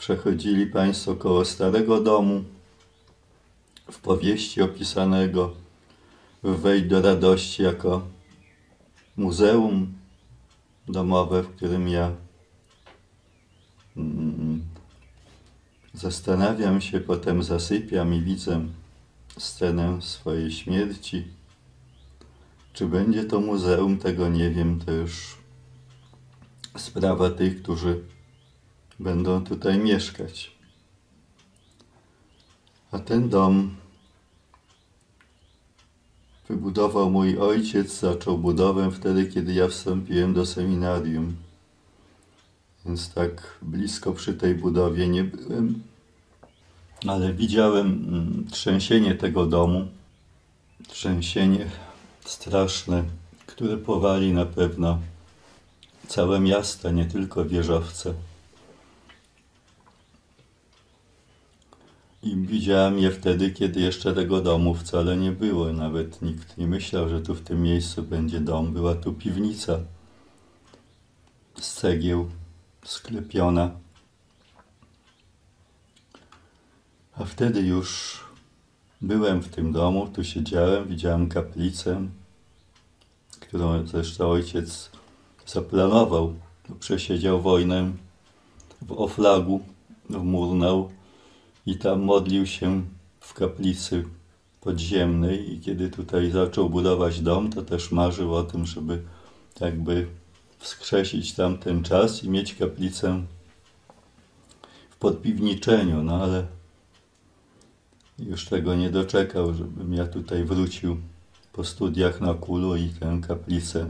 przechodzili Państwo koło Starego Domu, w powieści opisanego w Wejdź do radości jako muzeum domowe, w którym ja zastanawiam się, potem zasypiam i widzę scenę swojej śmierci. Czy będzie to muzeum, tego nie wiem, to już sprawa tych, którzy będą tutaj mieszkać. A ten dom wybudował mój ojciec, zaczął budowę wtedy, kiedy ja wstąpiłem do seminarium. Więc tak blisko przy tej budowie nie byłem, ale widziałem trzęsienie tego domu, trzęsienie straszne, które powali na pewno całe miasta, nie tylko wieżowce. I widziałem je wtedy, kiedy jeszcze tego domu wcale nie było. Nawet nikt nie myślał, że tu w tym miejscu będzie dom. Była tu piwnica z cegieł sklepiona. A wtedy już byłem w tym domu, tu siedziałem, widziałem kaplicę, którą zresztą ojciec zaplanował. Przesiedział wojnę w Oflagu, w Murnau i tam modlił się w kaplicy podziemnej i kiedy tutaj zaczął budować dom, to też marzył o tym, żeby jakby wskrzesić tamten czas i mieć kaplicę w podpiwniczeniu, no ale już tego nie doczekał, żebym ja tutaj wrócił po studiach na Kulu i tę kaplicę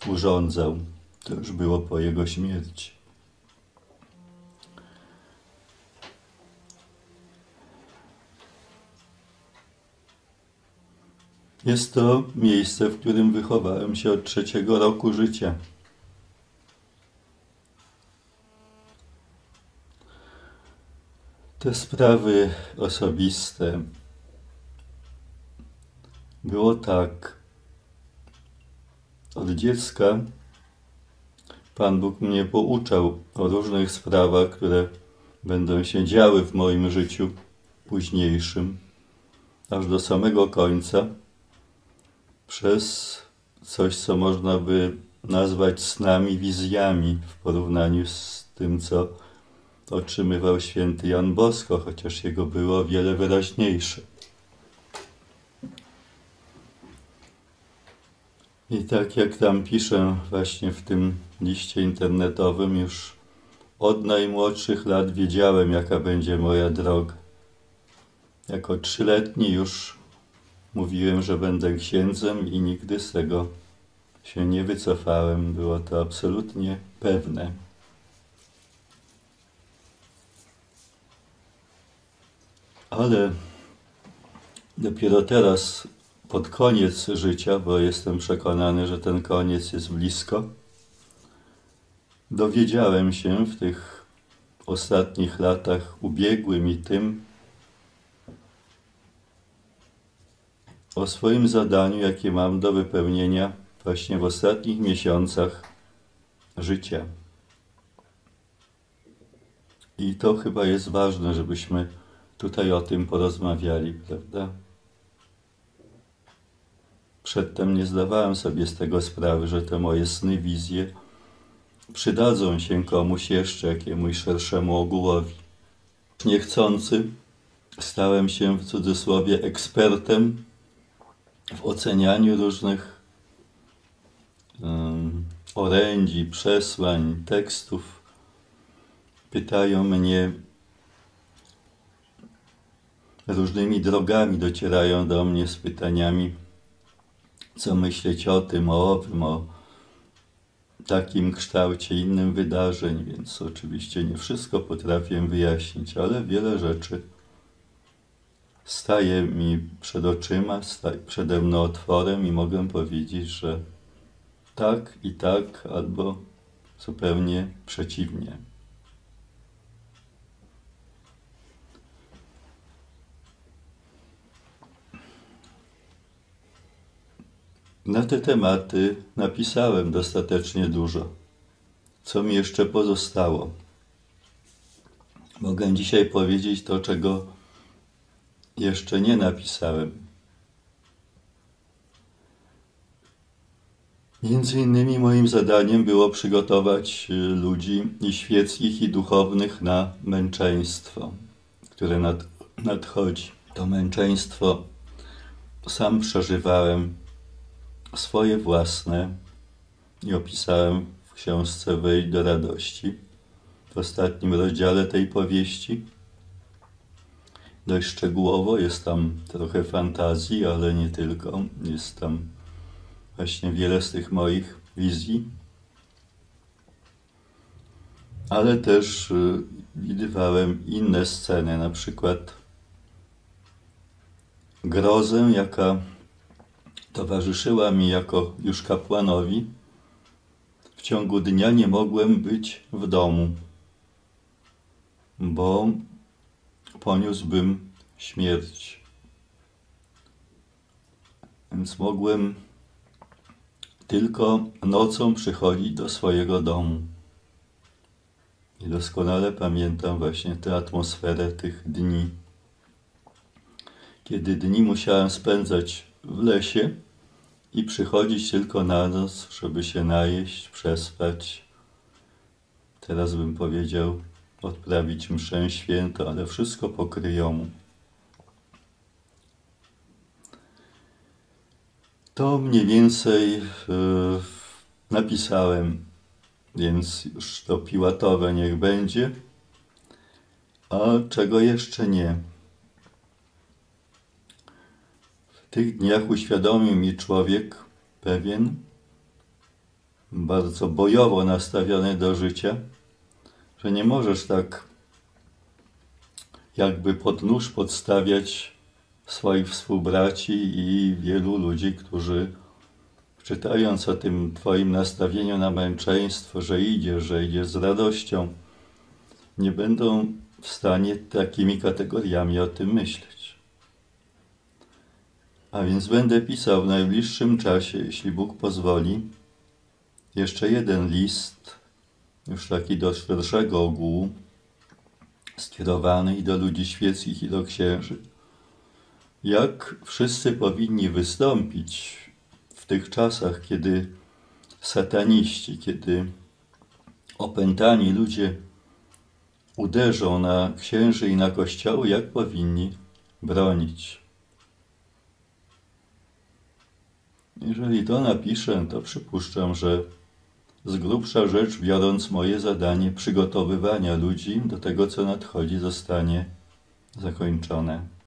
urządzał. To już było po jego śmierci. Jest to miejsce, w którym wychowałem się od 3. roku życia. Te sprawy osobiste. Było tak. Od dziecka Pan Bóg mnie pouczał o różnych sprawach, które będą się działy w moim życiu późniejszym, aż do samego końca, przez coś, co można by nazwać snami, wizjami w porównaniu z tym, co otrzymywał święty Jan Bosko, chociaż jego było o wiele wyraźniejsze. I tak jak tam piszę właśnie w tym liście internetowym, już od najmłodszych lat wiedziałem, jaka będzie moja droga. Jako 3-letni już mówiłem, że będę księdzem i nigdy z tego się nie wycofałem. Było to absolutnie pewne. Ale dopiero teraz, pod koniec życia, bo jestem przekonany, że ten koniec jest blisko, dowiedziałem się w tych ostatnich latach ubiegłym i tym o swoim zadaniu, jakie mam do wypełnienia właśnie w ostatnich miesiącach życia. I to chyba jest ważne, żebyśmy tutaj o tym porozmawiali, prawda? Przedtem nie zdawałem sobie z tego sprawy, że te moje sny, wizje przydadzą się komuś jeszcze, jakiemuś szerszemu ogółowi. Niechcący stałem się w cudzysłowie ekspertem w ocenianiu różnych orędzi, przesłań, tekstów. Pytają mnie, różnymi drogami docierają do mnie z pytaniami, co myśleć o tym, o owym, o takim kształcie, innym wydarzeń, więc oczywiście nie wszystko potrafię wyjaśnić, ale wiele rzeczy staje mi przed oczyma, staje przede mną otworem i mogę powiedzieć, że tak i tak, albo zupełnie przeciwnie. Na te tematy napisałem dostatecznie dużo. Co mi jeszcze pozostało? mogę dzisiaj powiedzieć to, czego jeszcze nie napisałem. Między innymi moim zadaniem było przygotować ludzi i świeckich, i duchownych na męczeństwo, które nadchodzi. To męczeństwo sam przeżywałem, swoje własne, i opisałem w książce Wejdź do radości, w ostatnim rozdziale tej powieści. Dość szczegółowo, jest tam trochę fantazji, ale nie tylko. Jest tam właśnie wiele z tych moich wizji. Ale też widywałem inne sceny, na przykład grozę, jaka towarzyszyła mi jako już kapłanowi. W ciągu dnia nie mogłem być w domu, bo poniósłbym śmierć. Więc mogłem tylko nocą przychodzić do swojego domu. I doskonale pamiętam właśnie tę atmosferę tych dni. Kiedy dni musiałem spędzać w lesie i przychodzić tylko na noc, żeby się najeść, przespać. Teraz bym powiedział, odprawić mszę świętą, ale wszystko po kryjomu. To mniej więcej napisałem, więc już to piłatowe niech będzie. A czego jeszcze nie? W tych dniach uświadomił mi człowiek pewien, bardzo bojowo nastawiony do życia, że nie możesz tak jakby pod nóż podstawiać swoich współbraci i wielu ludzi, którzy czytając o tym twoim nastawieniu na męczeństwo, że idzie z radością, nie będą w stanie takimi kategoriami o tym myśleć. A więc będę pisał w najbliższym czasie, jeśli Bóg pozwoli, jeszcze jeden list, już taki do szerszego ogółu, skierowany i do ludzi świeckich, i do księży. Jak wszyscy powinni wystąpić w tych czasach, kiedy sataniści, kiedy opętani ludzie uderzą na księży i na kościoły, jak powinni bronić. Jeżeli to napiszę, to przypuszczam, że z grubsza rzecz biorąc, moje zadanie przygotowywania ludzi do tego, co nadchodzi, zostanie zakończone.